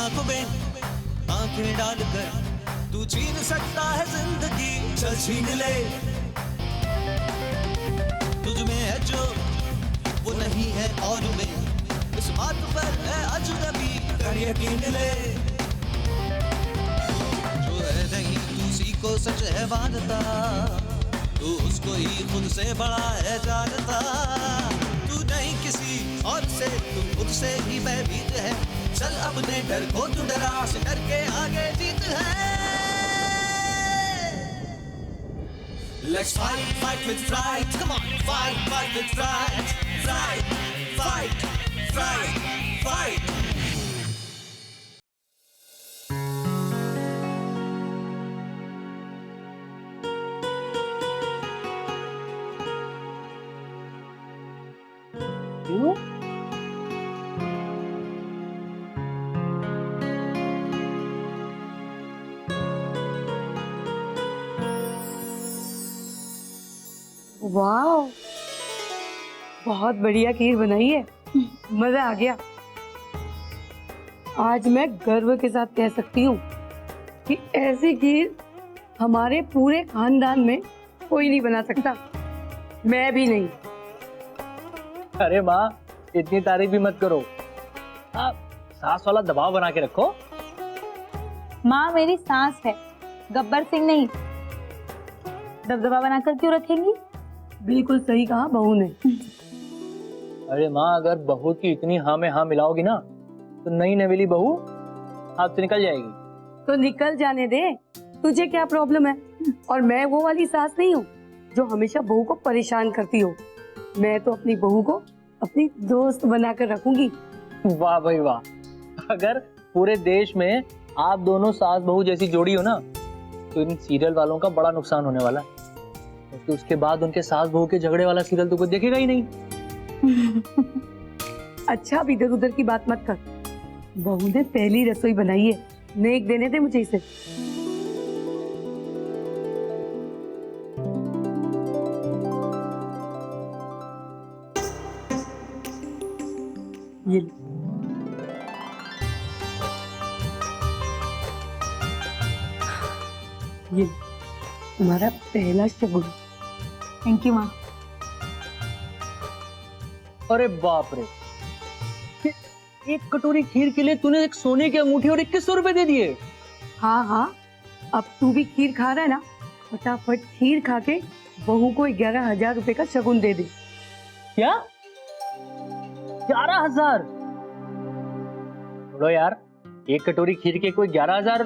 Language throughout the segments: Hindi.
आंखों में आंखें डालकर तू छीन सकता है जिंदगी, चल छीन ले। तुझ में है जो वो नहीं है और में, इस बात पर है अजनबी, कर यकीन ले। जो है नहीं तू उसी को सच है मानता, तू उसको ही खुद से बड़ा है जानता। तू नहीं किसी और से, तू खुद से ही भयभीत है। चल अपने डर को तू डरा से डर के आगे जीत है। Let's fight, fight with fright. Come on, fight, fight with fright. Fright, fight, fright, fight. क्यों? वाह, बहुत बढ़िया खीर बनाई है, मजा आ गया। आज मैं गर्व के साथ कह सकती हूँ कि ऐसी खीर हमारे पूरे खानदान में कोई नहीं बना सकता, मैं भी नहीं। अरे माँ, इतनी तारीफ भी मत करो। आप सास वाला दबाव बना के रखो। माँ मेरी सास है, गब्बर सिंह नहीं। दबदबा बनाकर क्यों रखेंगी? बिल्कुल सही कहा बहू ने। अरे माँ, अगर बहू की इतनी हाँ में हाँ मिलाओगी ना, तो नई नवेली बहू हाथ से निकल जाएगी। तो निकल जाने दे, तुझे क्या प्रॉब्लम है? और मैं वो वाली सास नहीं हूँ जो हमेशा बहू को परेशान करती हो। मैं तो अपनी बहू को अपनी दोस्त बनाकर रखूंगी। वाह भाई वाह। अगर पूरे देश में आप दोनों सास बहू जैसी जोड़ी हो ना, तो इन सीरियल वालों का बड़ा नुकसान होने वाला है, क्योंकि उसके बाद उनके सास बहू के झगड़े वाला सीरियल तो कोई देखेगा ही नहीं। अच्छा, अब इधर उधर की बात मत कर। बहू ने पहली रसोई बनाई है, नेक देने दे मुझे इसे। ये ये तुम्हारा पहला शगुन। थैंक यू माँ। अरे बाप रे, एक कटोरी खीर के लिए तूने एक सोने की अंगूठी और 2100 रुपए दे दिए। हाँ हाँ, अब तू भी खीर खा रहा है ना, फटाफट खीर खा के बहू को 11,000 रुपए का शगुन दे दे। क्या? 11,000? बोलो यार, एक कटोरी खीर के कोई 11,000?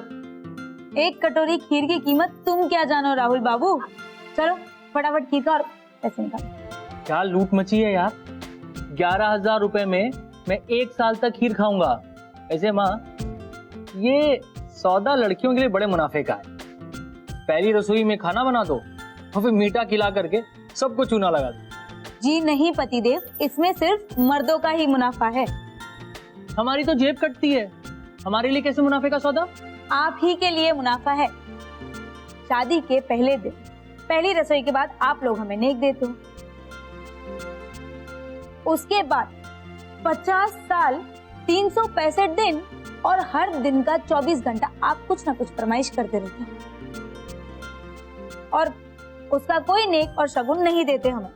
एक कटोरी खीर की कीमत तुम क्या जानो राहुल बाबू। चलो फटाफट खीर का और पैसे निकालो। क्या लूट मची है यार। 11,000 रुपए में मैं 1 साल तक खीर खाऊंगा। ऐसे माँ, ये सौदा लड़कियों के लिए बड़े मुनाफे का है। पहली रसोई में खाना बना दो और फिर मीठा खिला करके सबको चूना लगा दो। जी नहीं पतिदेव, इसमें सिर्फ मर्दों का ही मुनाफा है। हमारी तो जेब कटती है, हमारे लिए कैसे मुनाफे का सौदा? आप ही के लिए मुनाफा है। शादी के पहले दिन पहली रसोई के बाद आप लोग हमें नेक देते हो। उसके बाद 50 साल 365 दिन और हर दिन का 24 घंटा आप कुछ ना कुछ फरमाइश करते रहते हो और उसका कोई नेक और शगुन नहीं देते हमें।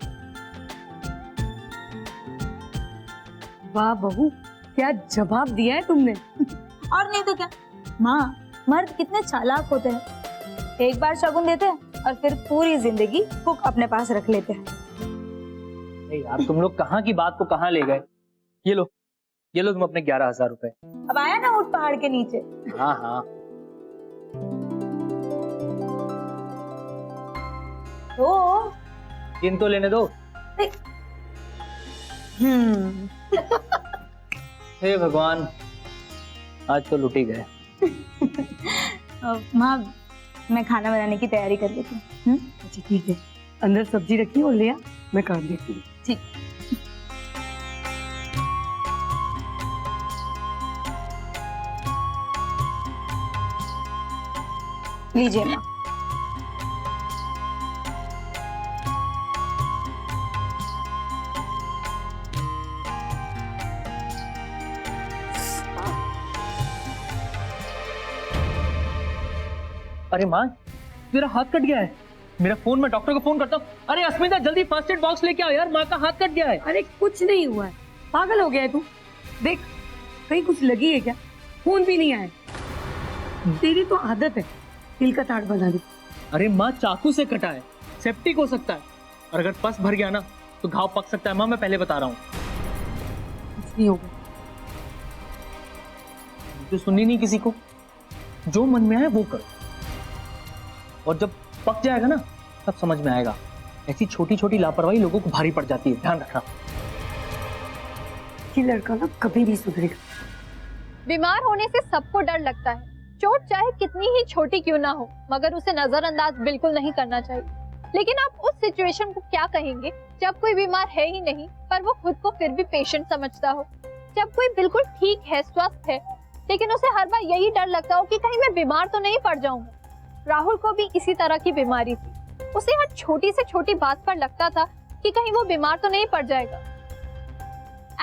वाह बहू, क्या जवाब दिया है तुमने। और नहीं तो क्या माँ, मर्द कितने चालाक होते हैं। एक बार शगुन देते हैं और फिर पूरी जिंदगी कुक अपने पास रख लेते हैं। यार तुम लोग कहाँ की बात को कहाँ ले गए। ये लो तुम अपने 11,000 रुपए। अब आया ना ऊंट पहाड़ के नीचे। हाँ हाँ, तो इन तो लेने दो। हे भगवान, आज तो लुट ही गए। माँ, मैं खाना बनाने की तैयारी कर लेती हूँ। अच्छा ठीक है, अंदर सब्जी रखी और ले आ, मैं काम देखती हूँ। ठीक। लीजिए माँ। अरे माँ, मेरा हाथ कट गया है। मेरा फोन, मैं डॉक्टर को फोन करता हूँ। अरे अस्मिता, जल्दी फर्स्ट एड बॉक्स लेके आओ यार, माँ का हाथ कट गया है। अरे कुछ नहीं हुआ है, पागल हो गया है तू। देख कहीं कुछ लगी है क्या? खून भी नहीं आया। तेरी तो आदत है तिल का ताड़ बना दी। अरे माँ, चाकू से कटा है, सेप्टिक हो सकता है, और अगर पस भर गया ना तो घाव पक सकता है। माँ मैं पहले बता रहा हूँ। कुछ नहीं होगा। तो सुननी नहीं किसी को, जो मन में आए वो करो, और जब पक जाएगा ना तब समझ में आएगा। ऐसी छोटी छोटी लापरवाही लोगों को भारी पड़ जाती है, ध्यान रखना। ये लड़का ना कभी नहीं सुधरेगा। बीमार होने से सबको डर लगता है, चोट चाहे कितनी ही छोटी क्यों ना हो, मगर उसे नजरअंदाज बिल्कुल नहीं करना चाहिए। लेकिन आप उस सिचुएशन को क्या कहेंगे जब कोई बीमार है ही नहीं पर वो खुद को फिर भी पेशेंट समझता हो? जब कोई बिल्कुल ठीक है, स्वस्थ है, लेकिन उसे हर बार यही डर लगता हो कि कहीं मैं बीमार तो नहीं पड़ जाऊंगा। राहुल को भी इसी तरह की बीमारी थी। उसे हर छोटी से छोटी बात पर लगता था कि कहीं वो बीमार तो नहीं पड़ जाएगा।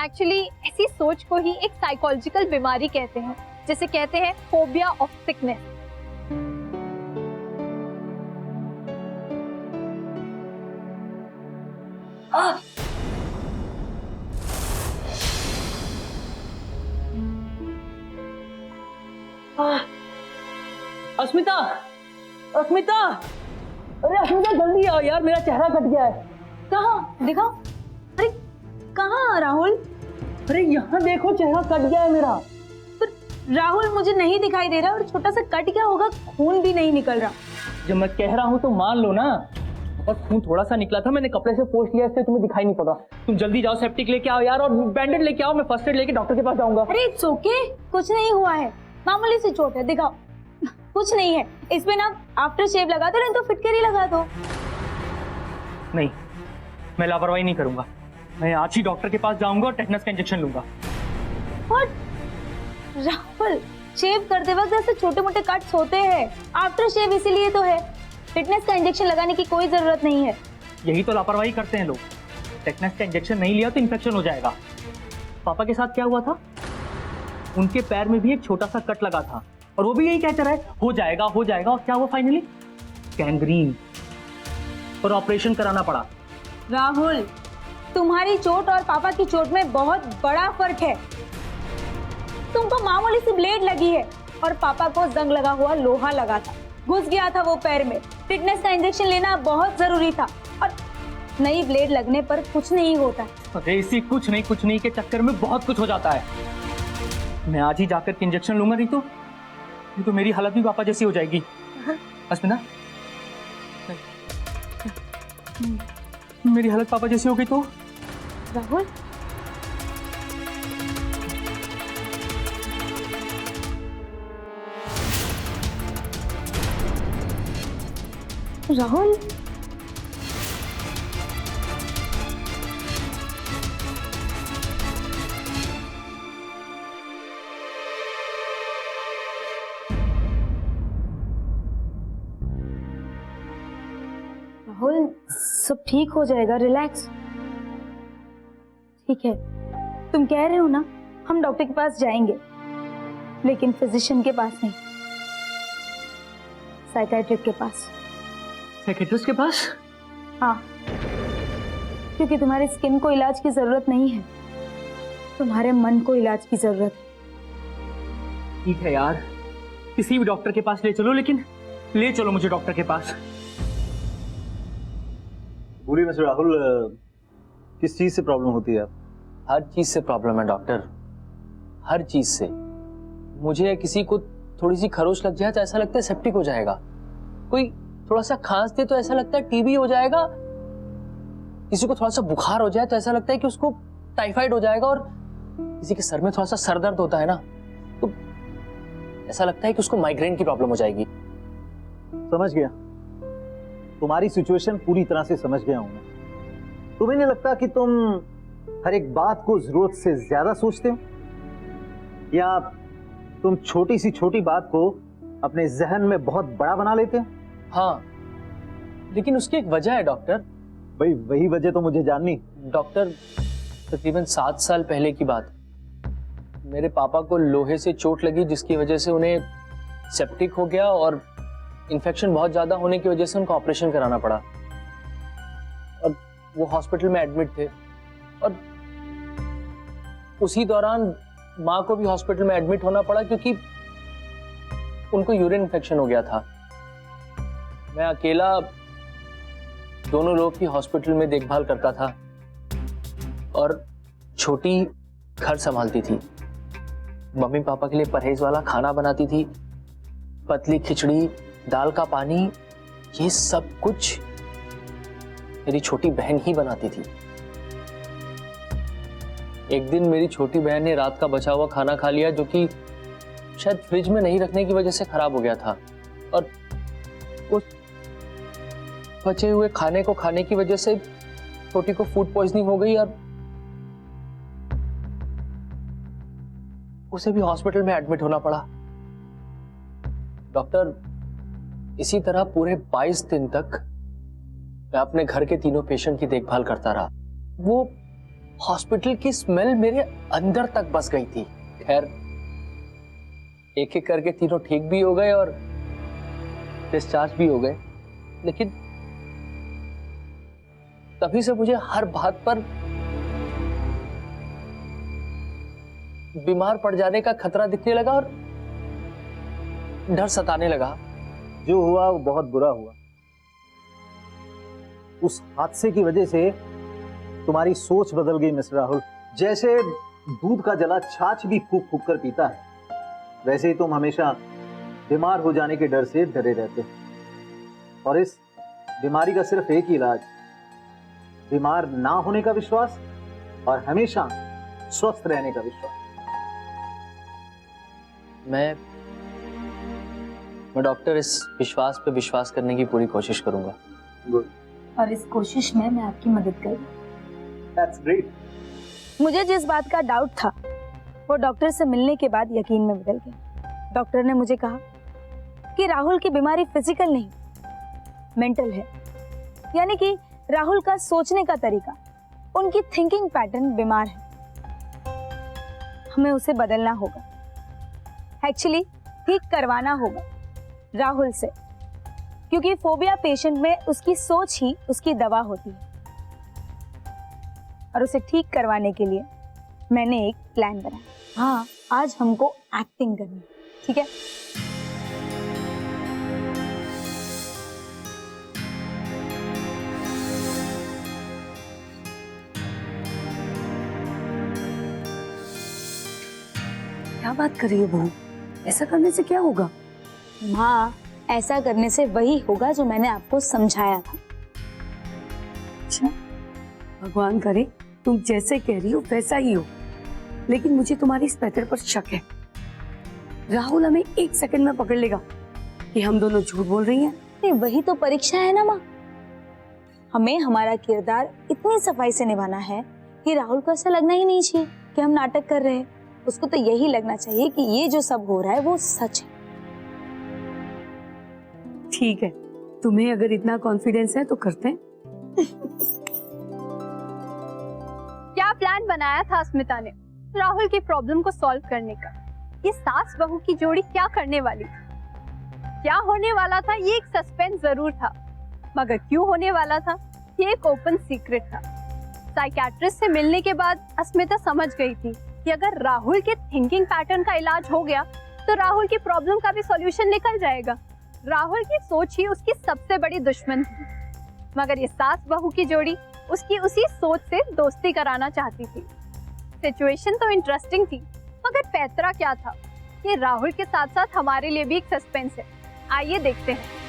एक्चुअली ऐसी सोच को ही एक साइकोलॉजिकल बीमारी कहते हैं, जिसे कहते हैं फोबिया ऑफ सिकनेस। अस्मिता, अस्मिता, अरे अस्मिता जल्दी आओ यार, मेरा चेहरा कट गया है। कहाँ दिखाओ? अरे कहाँ राहुल? अरे यहाँ देखो, चेहरा कट गया है मेरा। पर राहुल मुझे नहीं दिखाई दे रहा, और छोटा सा कट क्या होगा, खून भी नहीं निकल रहा। जब मैं कह रहा हूँ तो मान लो ना। और खून थोड़ा सा निकला था, मैंने कपड़े से पोंछ लिया, इसलिए तुम्हें दिखाई नहीं पड़ा। तुम जल्दी जाओ, सेप्टिक लेके आओ यार, और बैंडेड लेके आओ। मैं फर्स्ट एड लेके डॉक्टर के पास जाऊंगा। अरे इट्स ओके, कुछ नहीं हुआ है, मामूली सी चोट है, दिखाओ। कुछ नहीं है, इसमें ना आफ्टर शेव लगा दो, नहीं तो फिटकरी लगा दो। नहीं, मैं लापरवाही नहीं करूंगा। मैं आज ही डॉक्टर के पास जाऊंगा और टेटनस का इंजेक्शन लूंगा। What? राहुल, शेव करते वक्त ऐसे छोटे मोटे कट्स होते हैं, आफ्टर शेव इसीलिए तो है। फिटनेस का इंजेक्शन लगाने की कोई जरूरत नहीं है। यही तो लापरवाही करते हैं लोग। टेटनस का इंजेक्शन नहीं लिया तो इन्फेक्शन हो जाएगा। पापा के साथ क्या हुआ था? उनके पैर में भी एक छोटा सा कट लगा था, और वो भी यही कहते रहे हो जाएगा हो जाएगा, और क्या हुआ फाइनली? गैंग्रीन, और ऑपरेशन कराना पड़ा। राहुल, तुम्हारी चोट और पापा की चोट में बहुत बड़ा फर्क है। तुमको मामूली सी ब्लेड लगी है, और पापा को जंग लगा हुआ लोहा लगा था, घुस गया था वो पैर में। फिटनेस का इंजेक्शन लेना बहुत जरूरी था, और नई ब्लेड लगने पर कुछ नहीं होता। अरे इसी कुछ नहीं के चक्कर में बहुत कुछ हो जाता है। मैं आज ही जाकर के इंजेक्शन लूंगा, नहीं तो मेरी हालत भी पापा जैसी हो जाएगी। अस्मिता, मेरी हालत पापा जैसी हो गई तो? राहुल, राहुल, राहुल, सब ठीक हो जाएगा, रिलैक्स। ठीक है, तुम कह रहे हो ना, हम डॉक्टर के पास जाएंगे, लेकिन फिजिशियन के पास नहीं, साइकियाट्रिस्ट के पास। साइकियाट्रिस्ट के पास? हाँ, क्योंकि तुम्हारी स्किन को इलाज की जरूरत नहीं है, तुम्हारे मन को इलाज की जरूरत है। ठीक है यार, किसी भी डॉक्टर के पास ले चलो, लेकिन ले चलो मुझे डॉक्टर के पास। बोलिए मिस्टर राहुल, किस चीज से प्रॉब्लम होती है? हर चीज से प्रॉब्लम है डॉक्टर, हर चीज से। मुझे किसी को थोड़ी सी खरोच लग जाए तो ऐसा लगता है सेप्टिक हो जाएगा, कोई थोड़ा सा खांस दे तो ऐसा लगता है टीबी हो जाएगा, किसी को थोड़ा सा बुखार हो जाए तो ऐसा लगता है कि उसको टाइफाइड हो जाएगा, और किसी के सर में थोड़ा सा सर दर्द होता है ना तो ऐसा लगता है कि उसको माइग्रेन की प्रॉब्लम हो जाएगी। समझ गया, तुम्हारी सिचुएशन पूरी तरह से समझ गया हूं मैं। तुम्हें नहीं लगता कि तुम हर एक बात को जरूरत से ज्यादा सोचते हो, या तुम छोटी सी छोटी बात को अपने जहन में बहुत बड़ा बना लेते हो? हाँ, लेकिन उसकी एक वजह है डॉक्टर। भाई वही वजह तो मुझे जाननी। डॉक्टर, तकरीबन 7 साल पहले की बात, मेरे पापा को लोहे से चोट लगी जिसकी वजह से उन्हें सेप्टिक हो गया और इन्फेक्शन बहुत ज्यादा होने की वजह से उनको ऑपरेशन कराना पड़ा और वो हॉस्पिटल में एडमिट थे। और उसी दौरान माँ को भी हॉस्पिटल में एडमिट होना पड़ा क्योंकि उनको यूरिन इन्फेक्शन हो गया था। मैं अकेला दोनों लोग की हॉस्पिटल में देखभाल करता था और छोटी घर संभालती थी। मम्मी पापा के लिए परहेज वाला खाना बनाती थी, पतली खिचड़ी, दाल का पानी, ये सब कुछ मेरी छोटी बहन ही बनाती थी। एक दिन मेरी छोटी बहन ने रात का बचा हुआ खाना खा लिया जो कि शायद फ्रिज में नहीं रखने की वजह से खराब हो गया था और उस बचे हुए खाने को खाने की वजह से छोटी को फूड पॉइजनिंग हो गई और उसे भी हॉस्पिटल में एडमिट होना पड़ा। डॉक्टर, इसी तरह पूरे 22 दिन तक मैं अपने घर के तीनों पेशेंट की देखभाल करता रहा। वो हॉस्पिटल की स्मेल मेरे अंदर तक बस गई थी। खैर, एक एक करके तीनों ठीक भी हो गए और डिस्चार्ज भी हो गए, लेकिन तभी से मुझे हर बात पर बीमार पड़ जाने का खतरा दिखने लगा और डर सताने लगा। जो हुआ वो बहुत बुरा हुआ। उस हादसे की वजह से तुम्हारी सोच बदल गई मिस्टर राहुल। जैसे दूध का जला छाछ भी फूक फूक कर पीता है, वैसे ही तुम हमेशा बीमार हो जाने के डर से डरे रहते हो। और इस बीमारी का सिर्फ एक ही इलाज, बीमार ना होने का विश्वास और हमेशा स्वस्थ रहने का विश्वास। मैं डॉक्टर इस विश्वास पे विश्वास करने की पूरी कोशिश करूंगा। गुड। और इस कोशिश में मैं आपकी मदद करूंगी। That's great. मुझे जिस बात का डाउट था वो डॉक्टर से मिलने के बाद यकीन में बदल गया। डॉक्टर ने मुझे कहा कि राहुल की बीमारी फिजिकल नहीं, मेंटल है। यानी कि राहुल का सोचने का तरीका, उनकी थिंकिंग पैटर्न बीमार है। हमें उसे बदलना होगा, एक्चुअली ठीक करवाना होगा राहुल से, क्योंकि फोबिया पेशेंट में उसकी सोच ही उसकी दवा होती है। और उसे ठीक करवाने के लिए मैंने एक प्लान बनाया। हाँ, आज हमको एक्टिंग करनी है, ठीक है? क्या बात कर रही हो बहू? ऐसा करने से क्या होगा? हाँ, ऐसा करने से वही होगा जो मैंने आपको समझाया था। अच्छा, भगवान करे तुम जैसे कह रही हो वैसा ही हो, लेकिन मुझे तुम्हारी इस पैटर्न पर शक है। राहुल हमें एक सेकंड में पकड़ लेगा कि हम दोनों झूठ बोल रही हैं। नहीं, वही तो परीक्षा है ना माँ। हमें हमारा किरदार इतनी सफाई से निभाना है कि राहुल को ऐसा लगना ही नहीं चाहिए कि हम नाटक कर रहे हैं। उसको तो यही लगना चाहिए कि ये जो सब हो रहा है वो सच है। ठीक है, तुम्हें अगर इतना कॉन्फिडेंस है तो करते हैं। क्या प्लान बनाया था अस्मिता ने राहुल की प्रॉब्लम को सॉल्व करने का? ये सास बहू की जोड़ी क्या करने वाली थी? क्या होने वाला था ये एक सस्पेंस जरूर था, मगर क्यों होने वाला था ये एक ओपन सीक्रेट था। साइकियाट्रिस्ट से मिलने के बाद अस्मिता समझ गई थी कि अगर राहुल के थिंकिंग पैटर्न का इलाज हो गया तो राहुल की प्रॉब्लम का भी सॉल्यूशन निकल जाएगा। राहुल की सोच ही उसकी सबसे बड़ी दुश्मन थी, मगर ये सास बहू की जोड़ी उसकी उसी सोच से दोस्ती कराना चाहती थी। सिचुएशन तो इंटरेस्टिंग थी, मगर पैतरा क्या था ये राहुल के साथ साथ हमारे लिए भी एक सस्पेंस है। आइए देखते हैं।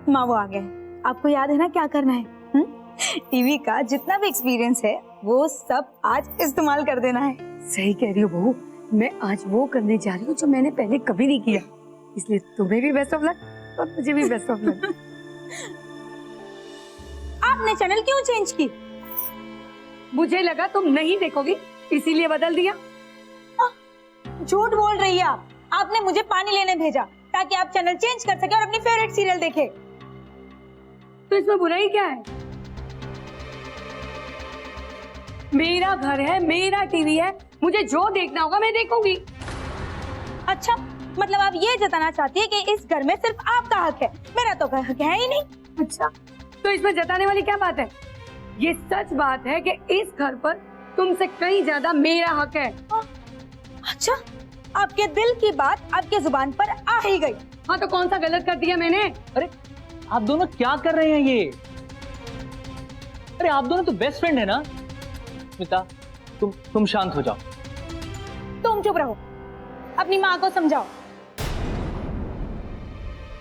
माँ वो आ गए। आपको याद है ना क्या करना है? टीवी का जितना भी एक्सपीरियंस है वो सब आज इस्तेमाल कर देना है। सही कह रही हो बहू, मैं आज वो करने जा रही हूँ जो मैंने पहले कभी नहीं किया, इसलिए तुम्हें भी बेस्ट ऑफ लक और मुझे भी बेस्ट ऑफ लक। आपने चैनल क्यों चेंज की? मुझे लगा तुम नहीं देखोगी इसीलिए बदल दिया। झूठ बोल रही है आप। आपने मुझे पानी लेने भेजा, ताकि आप चैनल चेंज कर सके और अपनी फेवरेट सीरियल देखे। तो इसमें बुराई क्या है? मेरा घर है, मेरा टीवी है, मुझे जो देखना होगा मैं देखूंगी। अच्छा, मतलब आप ये जताना चाहती है कि इस घर में सिर्फ आपका हक है, मेरा तो हक है ही नहीं। अच्छा, तो इसमें जताने वाली क्या बात है? ये सच बात है कि इस घर पर तुमसे कहीं ज्यादा मेरा हक है। अच्छा, आपके दिल की बात आपके जुबान पर आ ही गई। हाँ, तो कौन सा गलत कर दिया मैंने? अरे आप दोनों क्या कर रहे हैं ये? अरे आप दोनों तो बेस्ट फ्रेंड है ना। स्मिता, तुम शांत हो जाओ। तुम चुप रहो, अपनी माँ को समझाओ।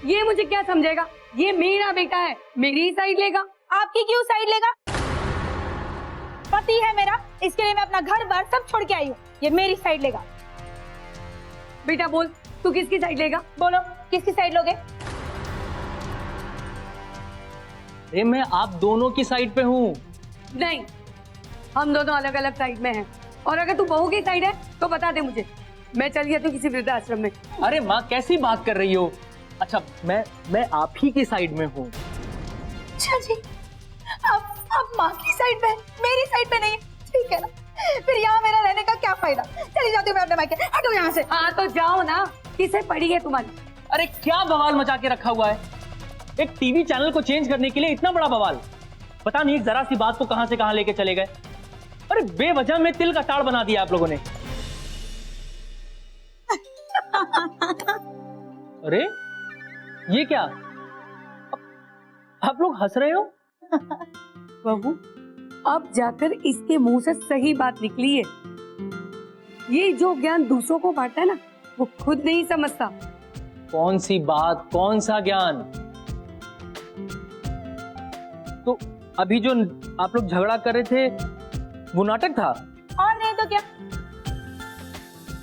ये मुझे क्या समझेगा? ये मेरा बेटा है, मेरी ही साइड लेगा। आपकी क्यों साइड लेगा? पति है मेरा, इसके लिए मैं अपना घर बार सब छोड़ के आई हूँ। ये मेरी साइड लेगा। बेटा बोल, तू किसकी साइड लेगा? बोलो, किसकी साइड लोगे? अरे मैं आप दोनों की साइड पे हूँ। नहीं, हम दोनों अलग अलग साइड में हैं। और अगर तू बहू की साइड है तो बता दे मुझे, मैं चली जाती हूँ किसी वृद्धाश्रम में। अरे माँ, कैसी बात कर रही हो? अच्छा, मैं आप ही की साइड में हूँ। अच्छा जी, आप माँ की साइड पे, मेरी साइड पे नहीं, ठीक है ना? फिर यहाँ मेरा रहने का क्या फायदा? चली जाती हूँ मैं अपने मायके। हटो यहाँ से। हाँ तो जाओ ना, किसे पड़ी है तुम्हारी? अरे क्या बवाल मचा के रखा हुआ है? एक टीवी चैनल को चेंज करने के लिए इतना बड़ा बवाल। पता नहीं एक जरा सी बात को कहां से कहां लेके चले गए। अरे बेवजह में तिल का ताड़ बना दिया आप लोगों ने। अरे ये क्या? आप लोग हंस रहे हो? बहू, अब जाकर इसके मुंह से सही बात निकली है। ये जो ज्ञान दूसरों को बांटता है ना, वो खुद नहीं समझता। कौन सी बात, कौन सा ज्ञान? तो अभी जो आप लोग झगड़ा कर रहे थे वो नाटक था? और नहीं तो क्या।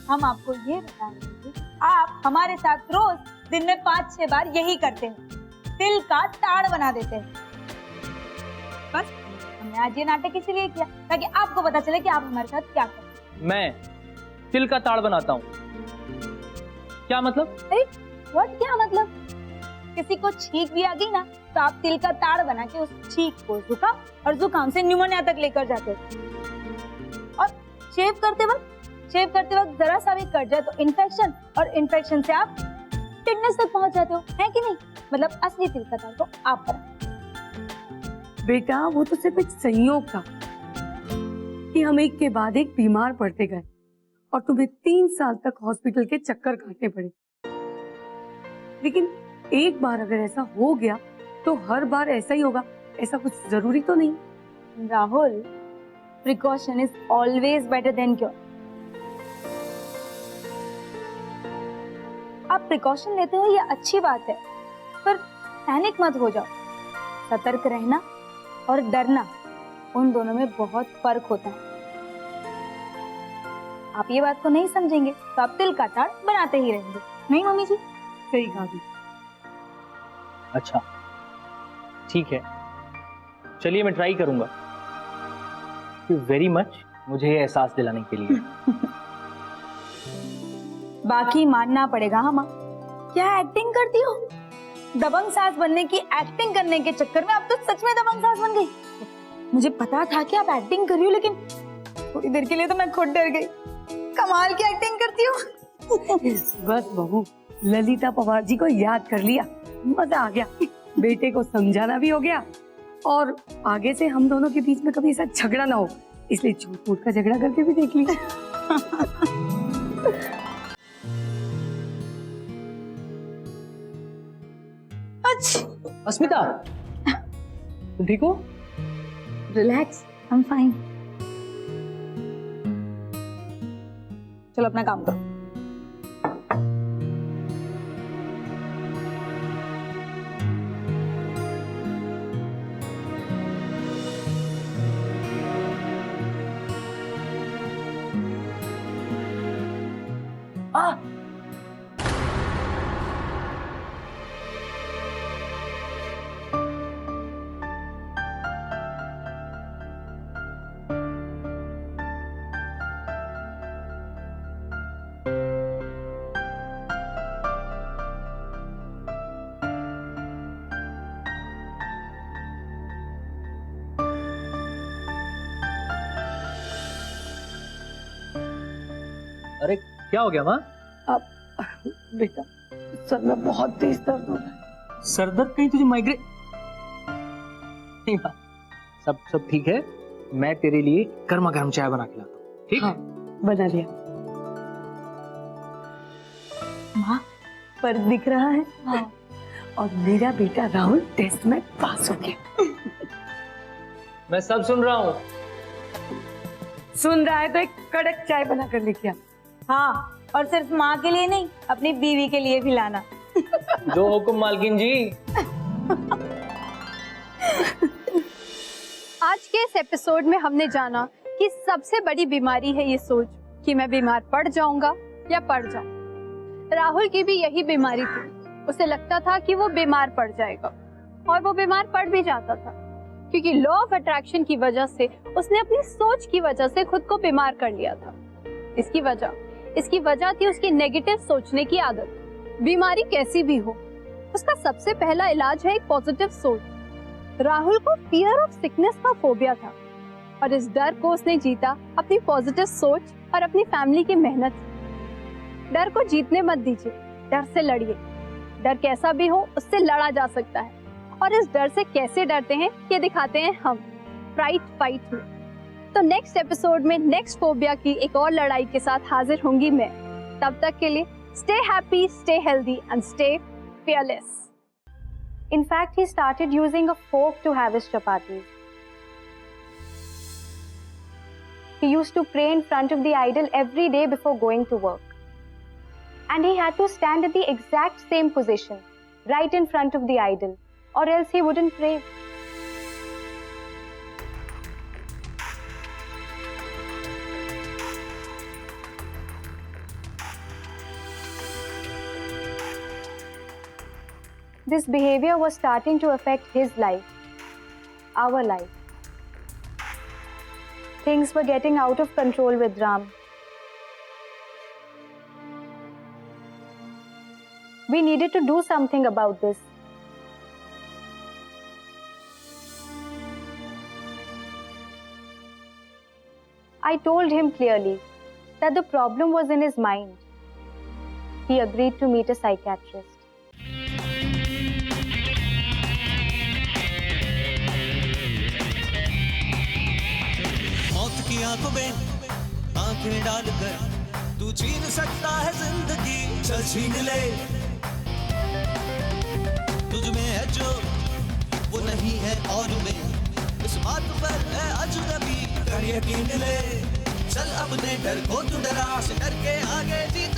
हम आपको ये बता रहे थे, आप हमारे साथ रोज दिन में 5-6 बार यही करते हैं, तिल का ताड़ बना देते हैं। बस हमने आज ये नाटक इसीलिए किया ताकि आपको पता चले कि आप हमारे साथ क्या करते हैं। मैं तिल का ताड़ बनाता हूँ? क्या मतलब? अरे व्हाट, क्या मतलब? किसी को छींक भी आ गई ना तो आप तिल का ताड़ बना के उस छींक को जुकाम और जुकाम से न्यूमोनिया तक लेकर जाते हो। और शेव करते वक्त जरा सा भी कट जाए तो इन्फेक्शन, और इन्फेक्शन से आप टिटनेस तक पहुंच जाते हो, है कि नहीं? मतलब असली तिल का ताड़ तो आप बना। बेटा, वो तो सिर्फ एक संयोग था कि हम एक के बाद एक बीमार पड़ते गए और तुम्हें 3 साल तक हॉस्पिटल के चक्कर काटने पड़े। लेकिन एक बार अगर ऐसा हो गया तो हर बार ऐसा ही होगा, ऐसा कुछ जरूरी तो नहीं। Rahul, precaution is always better than cure. आप प्रिकॉशन लेते हो, ये अच्छी बात है, पर पैनिक मत हो जाओ। सतर्क रहना और डरना, उन दोनों में बहुत फर्क होता है। आप ये बात को नहीं समझेंगे तो आप तिल का ताड़ बनाते ही रहेंगे, नहीं मम्मी जी? सही कहा। अच्छा ठीक है, चलिए मैं ट्राई करूंगा। थैंक यू वेरी मच मुझे ये एहसास दिलाने के लिए। बाकी मानना पड़ेगा। हाँ माँ, क्या एक्टिंग करती हो? दबंग सास बनने की एक्टिंग करने के चक्कर में आप तो सच में दबंग सास बन गई। मुझे पता था कि आप एक्टिंग कर रही हो, लेकिन थोड़ी देर के लिए तो मैं खुद डर गई। कमाल की एक्टिंग करती हो। बस बहू, ललिता पवार जी को याद कर लिया, मजा आ गया। बेटे को समझाना भी हो गया और आगे से हम दोनों के बीच में कभी ऐसा झगड़ा ना हो, इसलिए झूठ मूठ का झगड़ा करके भी देख लिया। अस्मिता, तुम ठीक हो? Relax, I am fine. चलो अपना काम करो। अरे क्या हो गया माँ? बेटा सर में बहुत तेज दर्द हो रहा है। सर दर्द? कहीं तुझे माइग्रेन? नहीं माँ, सब ठीक है। मैं तेरे लिए गर्मा गर्म चाय बना के लाता हूँ, ठीक? हाँ, बना लिया। माँ, पर दिख रहा है। हाँ। और मेरा बेटा राहुल टेस्ट में पास हो गया। मैं सब सुन रहा हूँ। सुन रहा है तो एक कड़क चाय बना कर लेके आ। हाँ, और सिर्फ माँ के लिए नहीं, अपनी बीवी के लिए भी लाना। जो हुकुम मालकिन जी। आज के इस एपिसोड में हमने जाना कि सबसे बड़ी बीमारी है ये सोच कि मैं बीमार पड़ जाऊंगा या पड़ जाऊं। राहुल की भी यही बीमारी थी। उसे लगता था कि वो बीमार पड़ जाएगा और वो बीमार पड़ भी जाता था, क्योंकि लॉ ऑफ अट्रैक्शन की वजह से उसने अपनी सोच की वजह से खुद को बीमार कर लिया था। इसकी वजह थी उसकी नेगेटिव सोचने की आदत। बीमारी कैसी भी हो, उसका सबसे पहला इलाज है एक पॉजिटिव सोच। राहुल को फियर ऑफ सिकनेस का फोबिया था और इस डर को उसने जीता अपनी पॉजिटिव सोच और अपनी फैमिली की मेहनत। डर को जीतने मत दीजिए, डर से लड़िए। डर कैसा भी हो उससे लड़ा जा सकता है, और इस डर से कैसे डरते हैं ये दिखाते हैं हम फ्राइट फाइट में। तो नेक्स्ट एपिसोड में नेक्स्ट फोबिया की एक और लड़ाई के साथ हाजिर होंगी मैं। तब तक के लिए stay happy, stay healthy and stay fearless. In fact, he started using a fork to have his chapatis. He used to pray in front of the idol every day before going to work. And he had to stand at the exact same position, right in front of the idol, or else he wouldn't pray. This behavior was starting to affect his life, our life. Things were getting out of control with Ram. We needed to do something about this. I told him clearly that the problem was in his mind. He agreed to meet a psychiatrist. मौत की आंखों में आंखें डालकर तू छीन सकता है जिंदगी, चल छीन ले। तुझ में है जो वो नहीं है और में, इस बात पर है अजनबी, कर यकीन ले। चल अपने डर को तू डरा से डर के आगे जीत